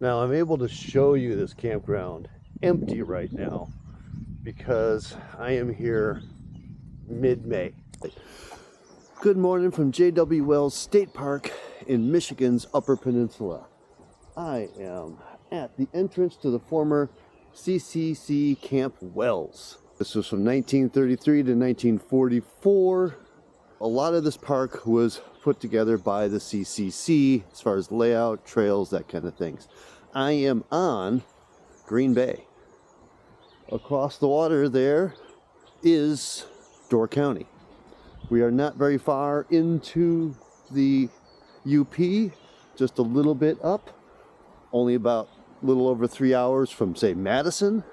Now I'm able to show you this campground empty right now because I am here mid-May. Good morning from J.W. Wells State Park in Michigan's Upper Peninsula. I am at the entrance to the former CCC Camp Wells. This was from 1933 to 1944. A lot of this park was put together by the CCC as far as layout, trails, that kind of things. I am on Green Bay. Across the water there is Door County. We are not very far into the UP, just a little bit up, only about a little over 3 hours from, say, Madison.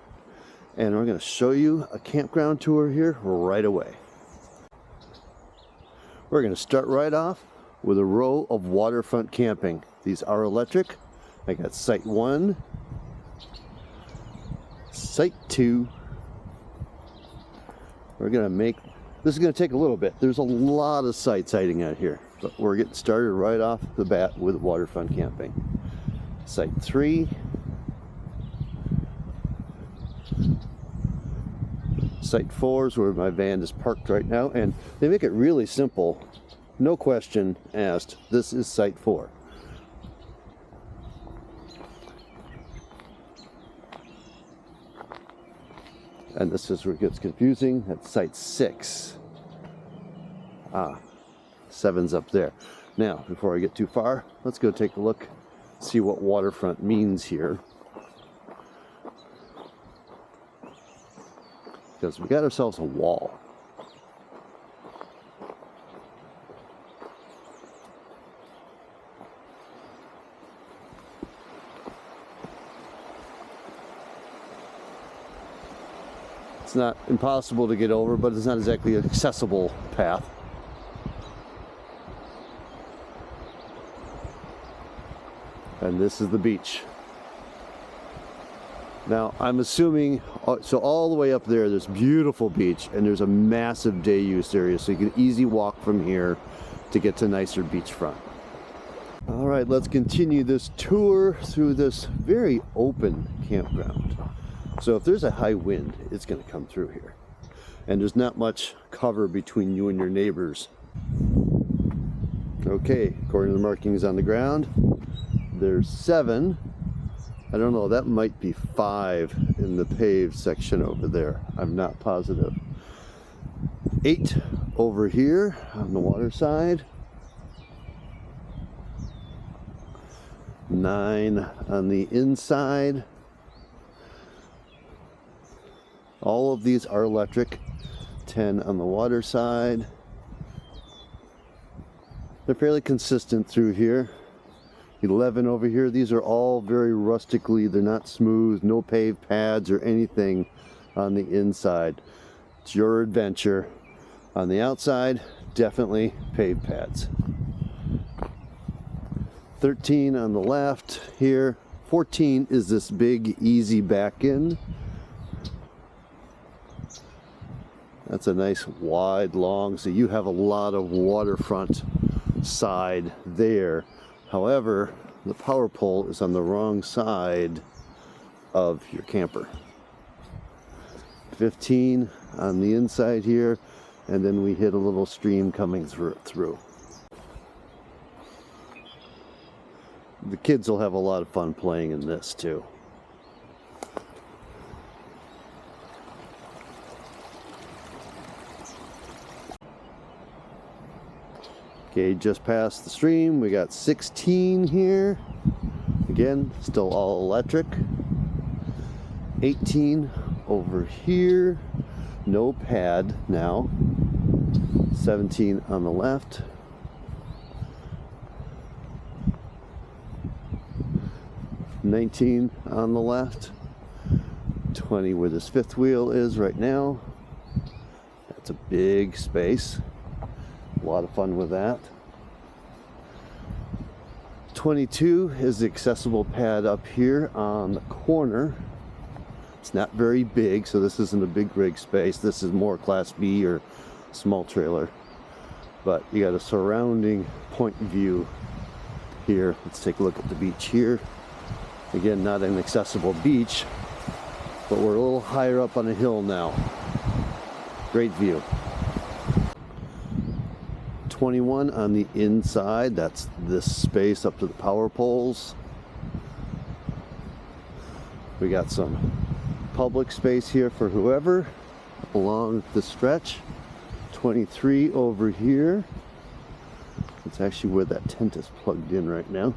And we're going to show you a campground tour here right away. We're going to start right off with a row of waterfront camping. These are electric. I got site 1, site 2. We're going to make, this is going to take a little bit. There's a lot of sites hiding out here, but we're getting started right off the bat with waterfront camping. Site 3. Site 4 is where my van is parked right now, and they make it really simple. No question asked. This is Site 4. And this is where it gets confusing. That's Site 6. 7's up there. Now, before I get too far, let's go take a look, see what waterfront means here. Because we got ourselves a wall. It's not impossible to get over, but it's not exactly an accessible path. And this is the beach. Now, I'm assuming, so all the way up there, there's beautiful beach, and there's a massive day use area, so you can easy walk from here to get to nicer beachfront. All right, let's continue this tour through this very open campground. So if there's a high wind, it's going to come through here. And there's not much cover between you and your neighbors. Okay, according to the markings on the ground, there's 7. I don't know, that might be 5 in the paved section over there. I'm not positive. 8 over here on the water side. 9 on the inside. All of these are electric. 10 on the water side. They're fairly consistent through here. 11 over here. These are all very rustically, they're not smooth, no paved pads or anything on the inside. It's your adventure. On the outside, definitely paved pads. 13 on the left here. 14 is this big easy back in. That's a nice wide long, so you have a lot of waterfront side there. However, the power pole is on the wrong side of your camper. 15 on the inside here, and then we hit a little stream coming through. The kids will have a lot of fun playing in this too. Okay, just past the stream, we got 16 here. Again, still all electric. 18 over here, no pad now. 17 on the left. 19 on the left. 20 where this 5th wheel is right now. That's a big space. A lot of fun with that. 22 is the accessible pad up here on the corner. It's not very big, so this isn't a big rig space. This is more Class B or small trailer. But you got a surrounding point view here. Let's take a look at the beach here. Again, not an accessible beach, but we're a little higher up on a hill now. Great view. 21 on the inside, that's this space up to the power poles. We got some public space here for whoever along the stretch. 23 over here. It's actually where that tent is plugged in right now.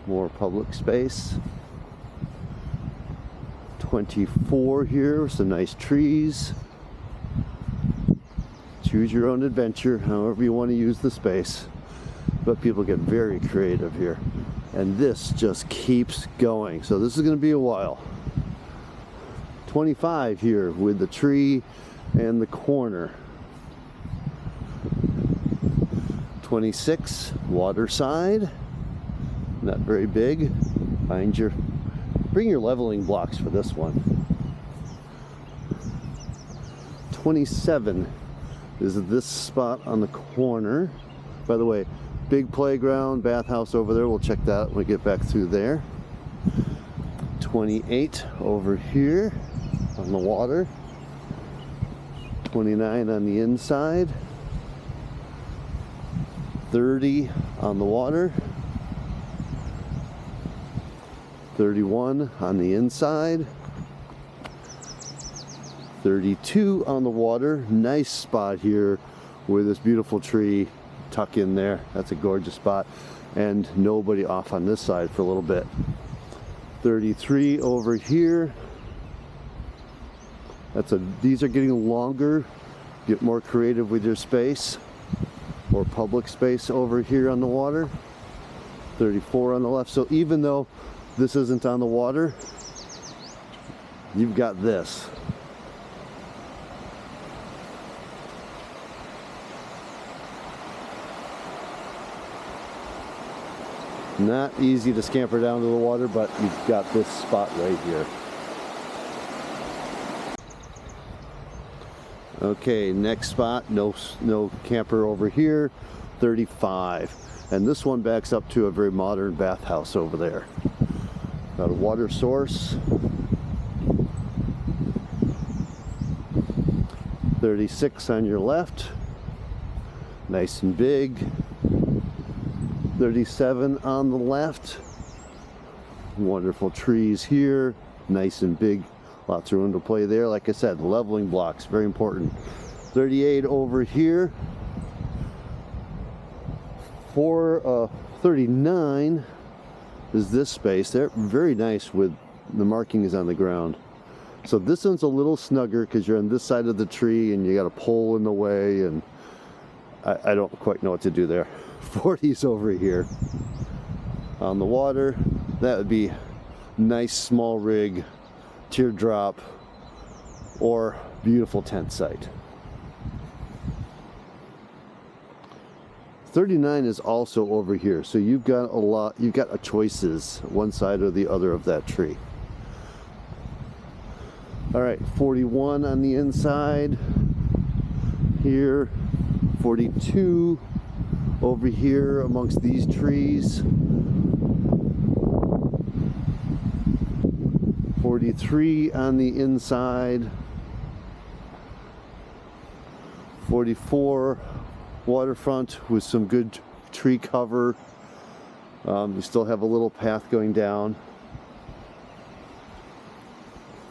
More public space. 24 here with some nice trees. Choose your own adventure, however you want to use the space. But people get very creative here. And this just keeps going. So this is going to be a while. 25 here with the tree and the corner. 26 water side. Not very big. Bring your leveling blocks for this one. 27 is this spot on the corner. By the way, big playground, bathhouse over there. We'll check that out when we get back through there. 28 over here on the water. 29 on the inside. 30 on the water. 31 on the inside. 32 on the water. Nice spot here with this beautiful tree tuck in there. That's a gorgeous spot. And nobody off on this side for a little bit. 33 over here. These are getting longer. Get more creative with your space. More public space over here on the water. 34 on the left. So even though this isn't on the water, you've got this. Not easy to scamper down to the water, but you've got this spot right here. Okay, next spot, no camper over here, 35. And this one backs up to a very modern bathhouse over there. Got a water source. 36 on your left. Nice and big. 37 on the left. Wonderful trees here. Nice and big. Lots of room to play there. Like I said, leveling blocks, very important. 38 over here. 39 is this space. They're very nice with the markings on the ground. So this one's a little snugger because you're on this side of the tree and you got a pole in the way, and I don't quite know what to do there. 40's over here on the water. That would be nice small rig, teardrop, or beautiful tent site. 39 is also over here, so you've got choices one side or the other of that tree. All right, 41 on the inside here. 42 over here amongst these trees. 43 on the inside. 44 waterfront with some good tree cover. You still have a little path going down.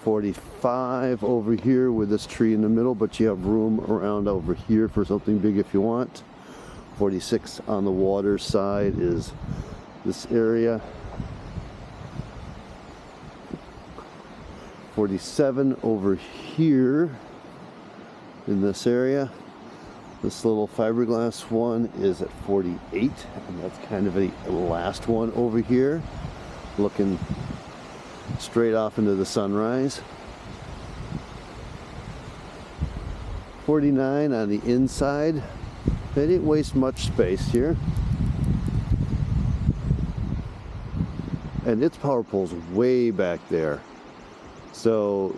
45 over here with this tree in the middle, but you have room around over here for something big if you want. 46 on the water side is this area. 47 over here in this area. This little fiberglass one is at 48, and that's kind of the last one over here, looking straight off into the sunrise. 49 on the inside. They didn't waste much space here. And its power pole's way back there. So,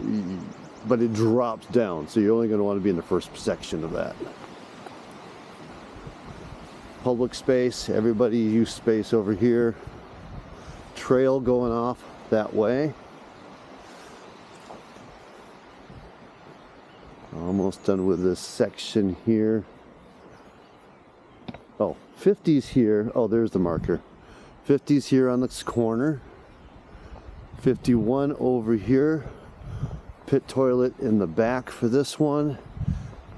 but it drops down, so you're only going to want to be in the first section of that. Public space, everybody use space over here. trail going off that way. Almost done with this section here. Oh, 50's here. Oh, there's the marker. 50's here on this corner. 51 over here. Pit toilet in the back for this one.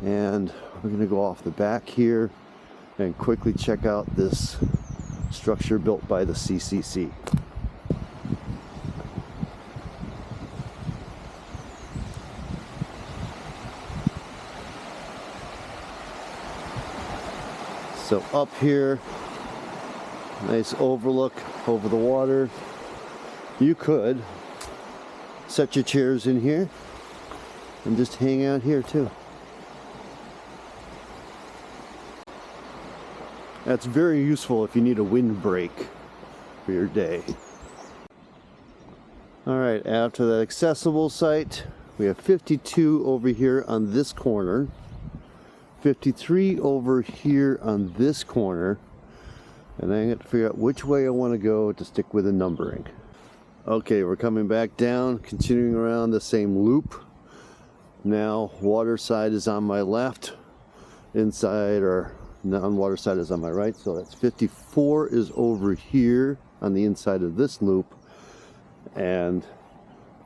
And we're going to go off the back here and quickly check out this structure built by the CCC. So up here, nice overlook over the water. You could set your chairs in here and just hang out here too. That's very useful if you need a windbreak for your day. All right, after that accessible site, we have 52 over here on this corner, 53 over here on this corner, and I have to figure out which way I want to go to stick with the numbering. Okay, we're coming back down, continuing around the same loop. Now, water side is on my left, inside or non-water side is on my right, so that's 54 is over here on the inside of this loop, and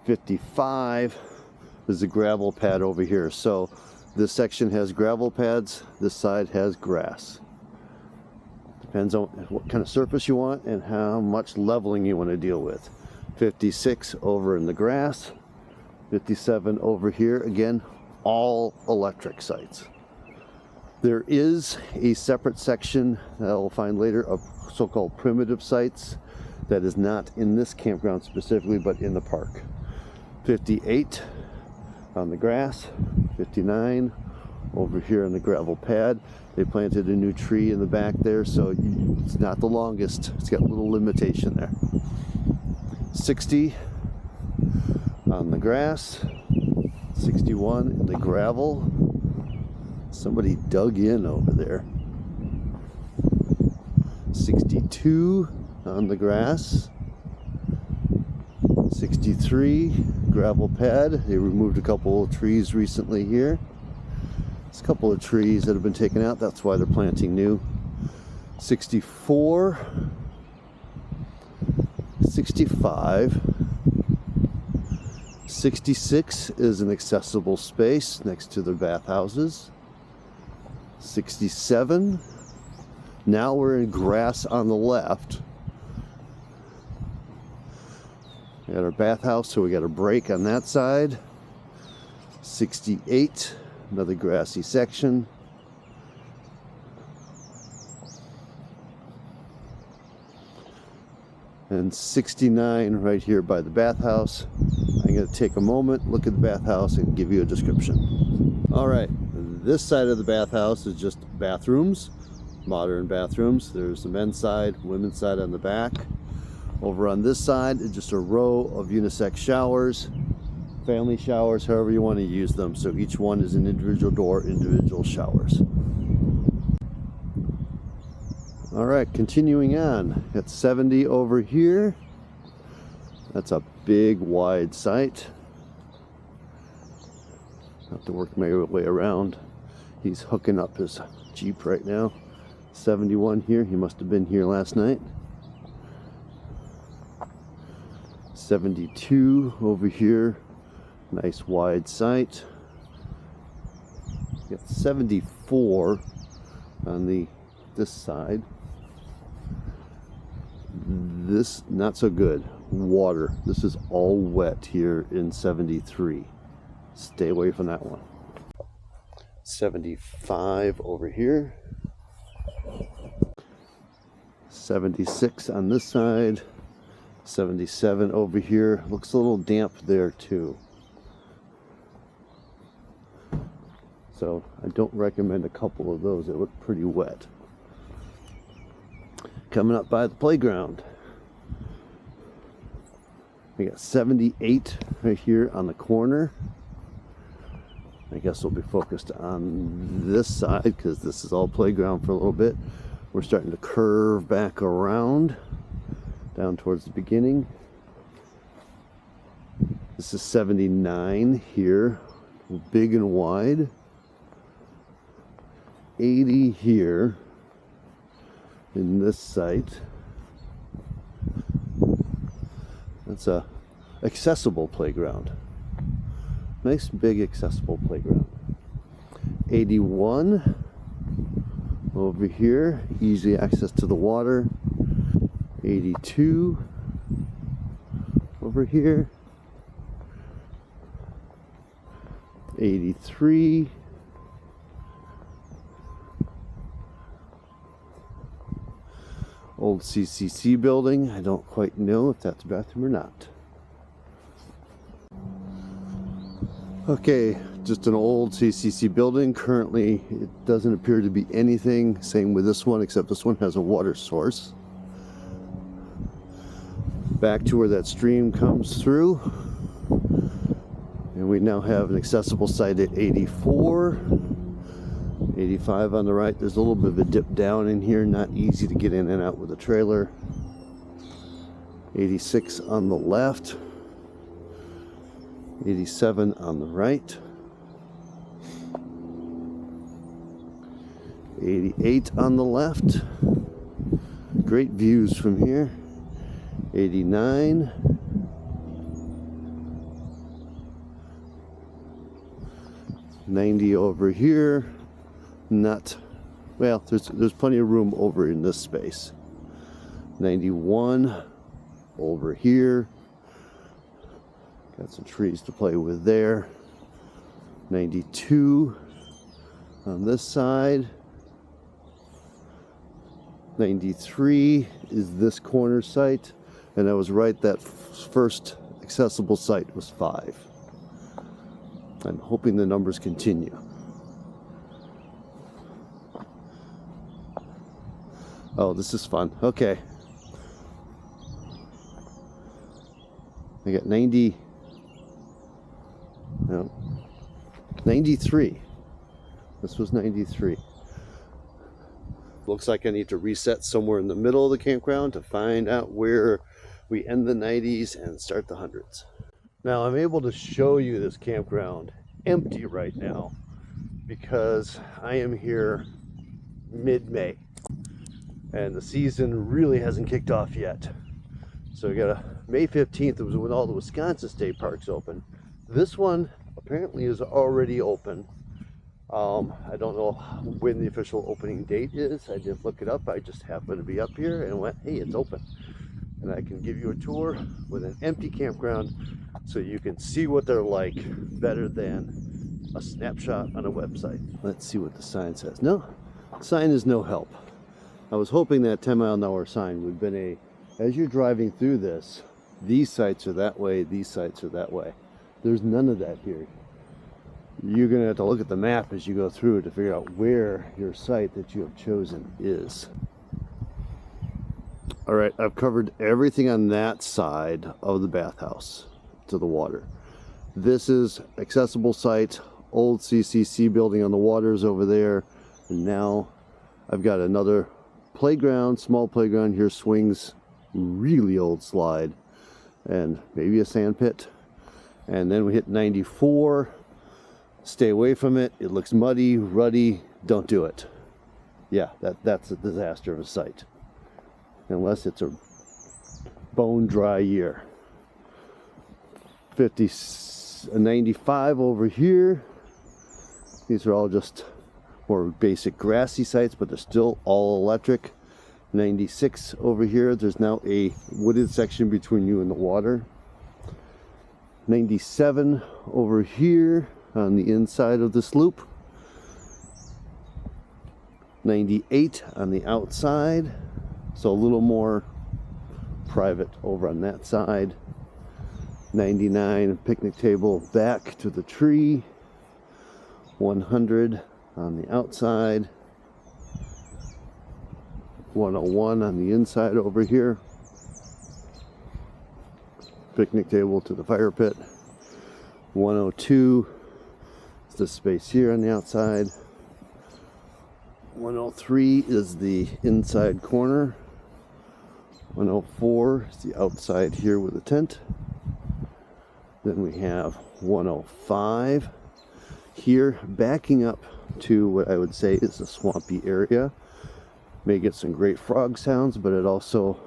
55 is the gravel pad over here. So this section has gravel pads, this side has grass. Depends on what kind of surface you want and how much leveling you want to deal with. 56 over in the grass, 57 over here, again, all electric sites. There is a separate section that I'll find later of so-called primitive sites that is not in this campground specifically, but in the park. 58 on the grass, 59 over here on the gravel pad. They planted a new tree in the back there, so it's not the longest. It's got a little limitation there. 60 on the grass, 61 in the gravel. Somebody dug in over there. 62 on the grass, 63 gravel pad. They removed a couple of trees recently here. There's a couple of trees that have been taken out, that's why they're planting new. 64, 65, 66 is an accessible space next to the bathhouses. 67, now we're in grass on the left. We got our bathhouse, so we got a break on that side. 68, another grassy section. And 69 right here by the bathhouse. I'm going to take a moment, look at the bathhouse, and give you a description. All right, this side of the bathhouse is just bathrooms, modern bathrooms. There's the men's side, women's side on the back. Over on this side is just a row of unisex showers, family showers, however you want to use them. So each one is an individual door, individual showers. All right, continuing on. Got 70 over here. That's a big, wide site. Have to work my way around. He's hooking up his Jeep right now. 71 here. He must have been here last night. 72 over here. Nice wide site. Got 74 on this side. This not so good. Water. This is all wet here in 73. Stay away from that one. 75 over here. 76 on this side. 77 over here. Looks a little damp there too. So I don't recommend a couple of those. They look pretty wet. Coming up by the playground. We got 78 right here on the corner. I guess we'll be focused on this side because this is all playground for a little bit. We're starting to curve back around. down towards the beginning. This is 79 here, big and wide. 80 here in this site. That's a accessible playground. Nice big accessible playground. 81 over here, easy access to the water. 82 over here. 83. Old CCC building. I don't quite know if that's a bathroom or not. Okay, just an old CCC building. Currently, it doesn't appear to be anything. Same with this one, except this one has a water source. Back to where that stream comes through. And we now have an accessible site at 84. 85 on the right. There's a little bit of a dip down in here, not easy to get in and out with a trailer. 86 on the left. 87 on the right. 88 on the left. Great views from here. 89. 90 over here. Not well, there's plenty of room over in this space. 91 over here. Got some trees to play with there. 92 on this side. 93 is this corner site, and I was right, that first accessible site was 5. I'm hoping the numbers continue. Oh, this is fun. Okay. I got 90. No. 93. This was 93. Looks like I need to reset somewhere in the middle of the campground to find out where we end the 90s and start the 100s. Now I'm able to show you this campground empty right now because I am here mid-May and the season really hasn't kicked off yet. So we got a May 15th was when all the Wisconsin state parks open. This one apparently is already open. I don't know when the official opening date is. I didn't look it up. I just happened to be up here and went, hey, it's open. And I can give you a tour with an empty campground so you can see what they're like better than a snapshot on a website. Let's see what the sign says. No, sign is no help. I was hoping that 10-mile-an-hour sign would have been a, as you're driving through this, these sites are that way, these sites are that way. There's none of that here. You're going to have to look at the map as you go through to figure out where your site that you have chosen is. All right, I've covered everything on that side of the bathhouse to the water. This is accessible site, old CCC building on the waters over there. And now I've got another playground, small playground here, swings, really old slide, and maybe a sand pit. And then we hit 94. Stay away from it. It looks muddy, ruddy. Don't do it. Yeah, that's a disaster of a site. Unless it's a bone dry year. 95 over here. These are all just more basic grassy sites, but they're still all electric. 96 over here. There's now a wooded section between you and the water. 97 over here on the inside of this loop. 98 on the outside, so a little more private over on that side. 99 picnic table back to the tree. 100 on the outside. 101 on the inside over here. Picnic table to the fire pit. 102 is the space here on the outside. 103 is the inside corner. 104 is the outside here with a tent. Then we have 105 here, backing up to what I would say is a swampy area. May get some great frog sounds, but it also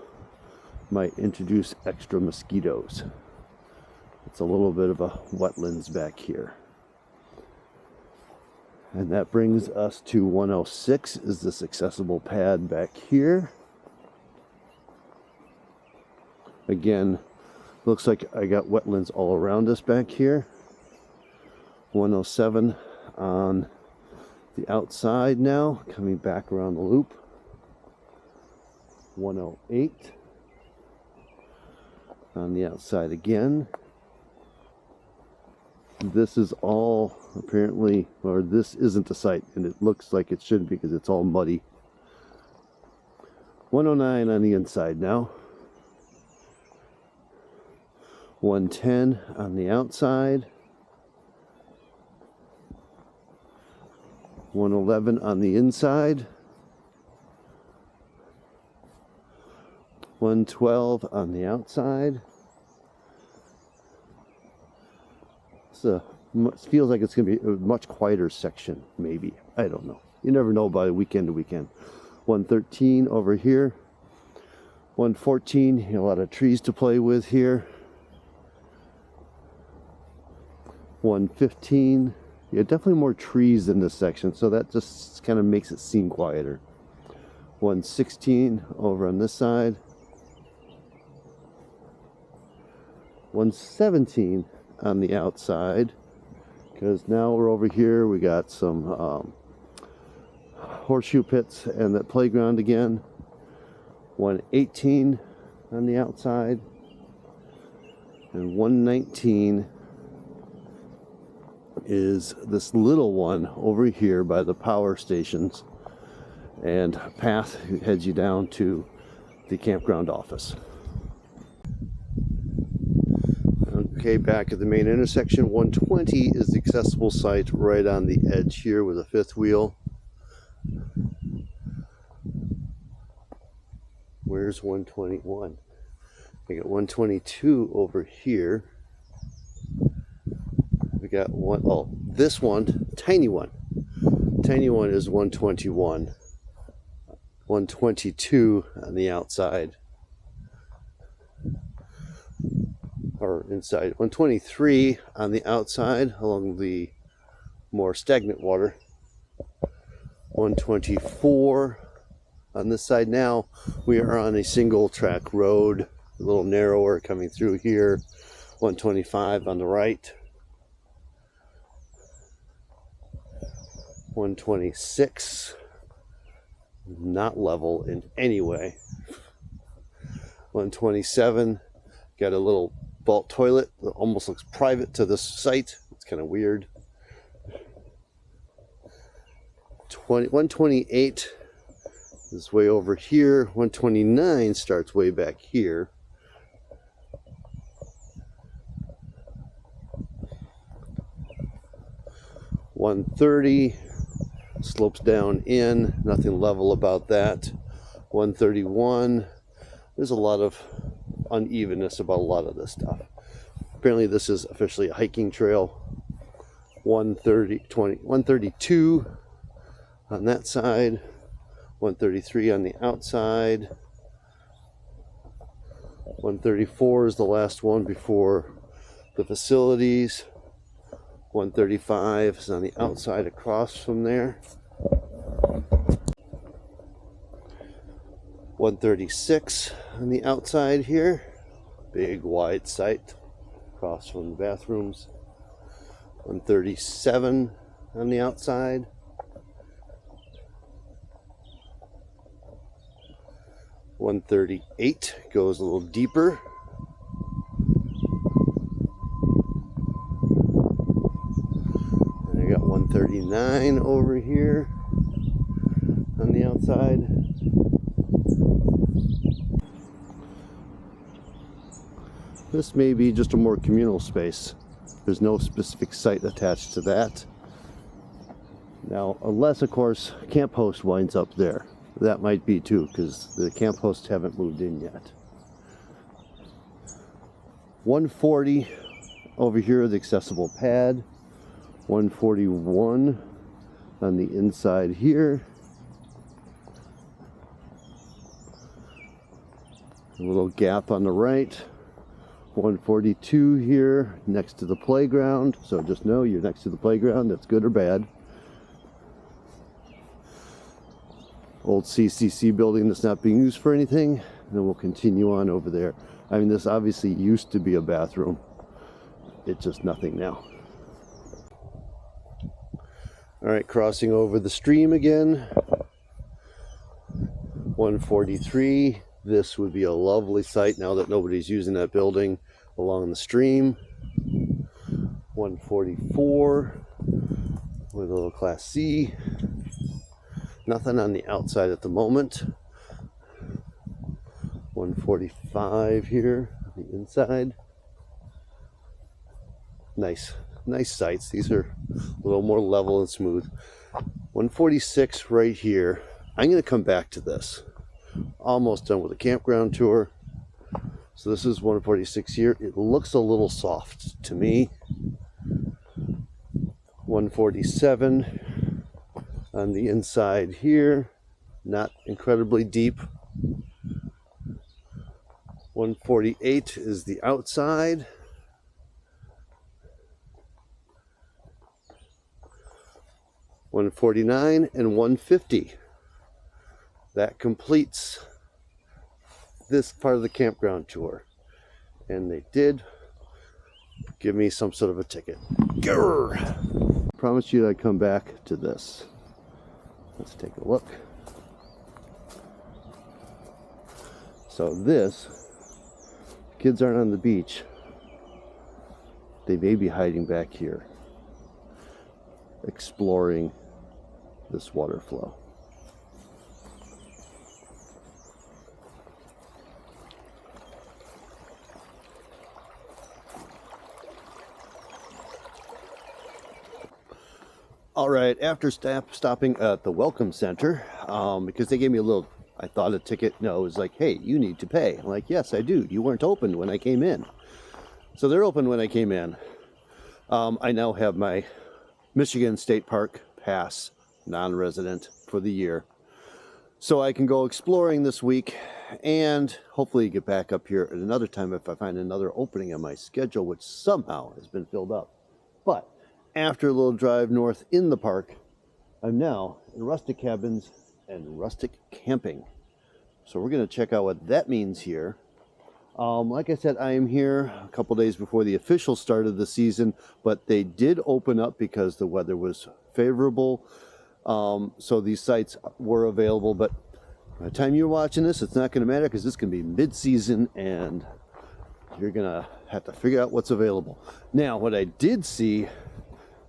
might introduce extra mosquitoes. It's a little bit of a wetlands back here. And that brings us to 106 is this accessible pad back here. Again, looks like I got wetlands all around us back here. 107 on the outside now, coming back around the loop. 108 on the outside again. This is all apparently, or this isn't a site, and it looks like it should be because it's all muddy. 109 on the inside now. 110 on the outside. 111 on the inside. 112 on the outside. It feels like it's going to be a much quieter section, maybe. I don't know. You never know by weekend to weekend. 113 over here. 114, a lot of trees to play with here. 115, yeah, definitely more trees in this section, so that just kind of makes it seem quieter. 116 over on this side. 117 on the outside, because now we're over here, we got some horseshoe pits and that playground again. 118 on the outside, and 119 is this little one over here by the power stations, and a path heads you down to the campground office. Okay, back at the main intersection, 120 is the accessible site right on the edge here with a fifth wheel. Where's 121? We got 122 over here. We got one, oh, this one, tiny one. Tiny one is 121. 122 on the outside. Or inside. 123 on the outside along the more stagnant water. 124 on this side. Now we are on a single track road, a little narrower coming through here. 125 on the right. 126, not level in any way. 127, got a little vault toilet that almost looks private to this site. It's kind of weird. 128 is way over here. 129 starts way back here. 130 slopes down in, nothing level about that. 131, there's a lot of unevenness about a lot of this stuff. Apparently this is officially a hiking trail. 132 on that side. 133 on the outside. 134 is the last one before the facilities. 135 is on the outside across from there. 136 on the outside here. Big wide site across from the bathrooms. 137 on the outside. 138 goes a little deeper. And I got 139 over here on the outside. This may be just a more communal space. There's no specific site attached to that. Now, unless of course Camp Host winds up there. That might be too, because the camp hosts haven't moved in yet. 140 over here, the accessible pad. 141 on the inside here. A little gap on the right. 142 here next to the playground. So just know you're next to the playground. That's good or bad. Old CCC building that's not being used for anything. And then we'll continue on over there. I mean, this obviously used to be a bathroom. It's just nothing now. All right, crossing over the stream again. 143. This would be a lovely site now that nobody's using that building along the stream. 144 with a little Class C. Nothing on the outside at the moment. 145 here on the inside. Nice sites. These are a little more level and smooth. 146 right here. I'm going to come back to this. Almost done with the campground tour. So this is 146 here. It looks a little soft to me. 147 on the inside here. Not incredibly deep. 148 is the outside. 149 and 150. That completes this part of the campground tour. And they did give me some sort of a ticket. Grr! Promised you I'd come back to this. Let's take a look. So this, kids aren't on the beach. They may be hiding back here, exploring this water flow. All right, after stopping at the Welcome Center, because they gave me a little, I thought a ticket, no, it was like, hey, you need to pay. I'm like, yes, I do. You weren't open when I came in. So they're open when I came in. I now have my Michigan State Park Pass, non-resident, for the year. So I can go exploring this week and hopefully get back up here at another time if I find another opening on my schedule, which somehow has been filled up. But after a little drive north in the park, I'm now in rustic cabins and rustic camping. So we're going to check out what that means here. Like I said, I am here a couple days before the official start of the season, but they did open up because the weather was favorable. So these sites were available, but by the time you're watching this, it's not going to matter because this can be mid-season and you're going to have to figure out what's available. Now, what I did see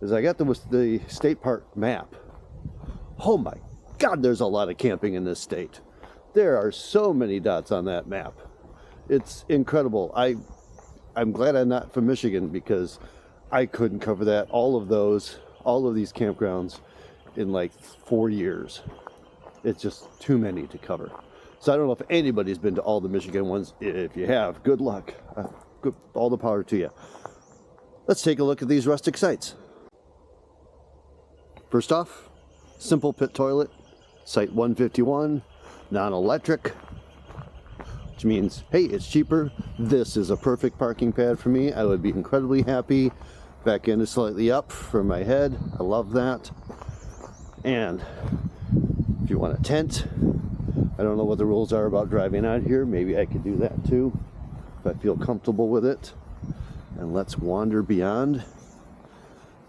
is I got the state park map. Oh my God, there's a lot of camping in this state. There are so many dots on that map. It's incredible. I'm glad I'm not from Michigan because I couldn't cover that, all of these campgrounds in like 4 years. It's just too many to cover. So I don't know if anybody's been to all the Michigan ones. If you have, good luck. All the power to you. Let's take a look at these rustic sites. First off, simple pit toilet, site 151, non-electric, which means, hey, it's cheaper. This is a perfect parking pad for me. I would be incredibly happy. Back end is slightly up for my head. I love that. And if you want a tent, I don't know what the rules are about driving out here. Maybe I could do that too, if I feel comfortable with it. And let's wander beyond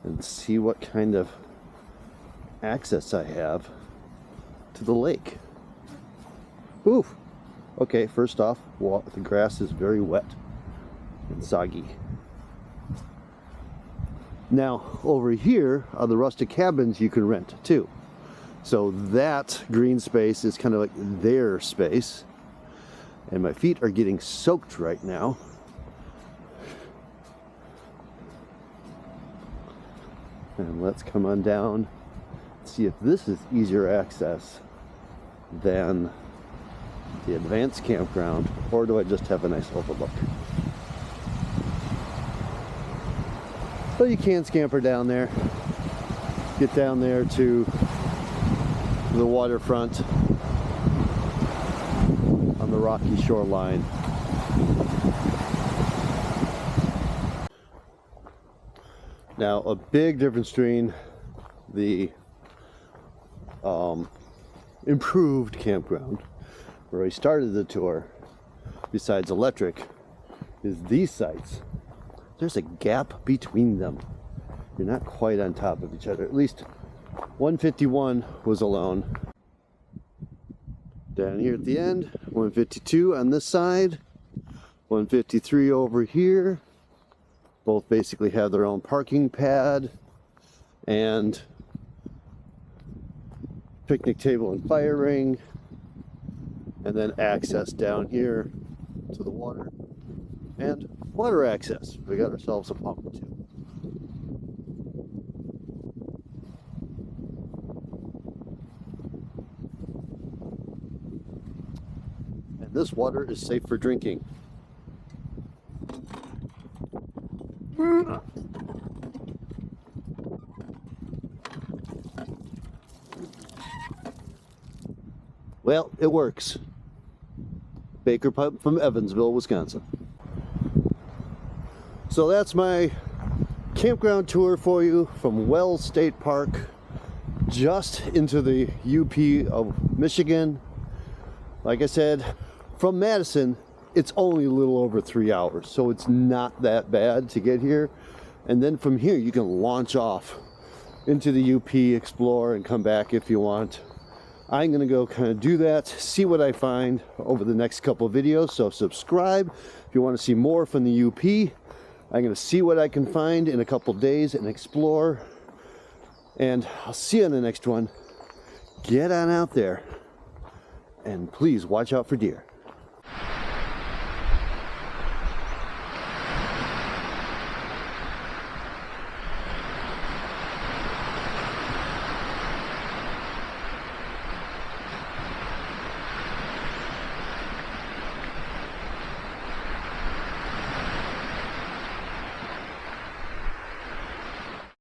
and see what kind of access I have to the lake. Ooh. Okay, first off, the grass is very wet and soggy. Now, over here are the rustic cabins you can rent too. So that green space is kind of like their space. And my feet are getting soaked right now. And let's come on down, see if this is easier access than the advanced campground, or do I just have a nice overlook? So you can scamper down there, get down there to the waterfront on the rocky shoreline. Now, a big difference between the improved campground, where I started the tour, besides electric, is these sites. There's a gap between them. You're not quite on top of each other. At least 151 was alone. Down here at the end, 152 on this side, 153 over here. Both basically have their own parking pad and picnic table and fire ring, and then access down here to the water and water access. We got ourselves a pump too. And this water is safe for drinking. Well, it works. Baker Pipe from Evansville, Wisconsin. So that's my campground tour for you from Wells State Park just into the UP of Michigan. Like I said, from Madison, it's only a little over 3 hours, so it's not that bad to get here. And then from here, you can launch off into the UP, explore, and come back if you want. I'm gonna go kind of do that, see what I find over the next couple of videos. So subscribe if you want to see more from the UP. I'm gonna see what I can find in a couple days and explore. And I'll see you on the next one. Get on out there, and please watch out for deer.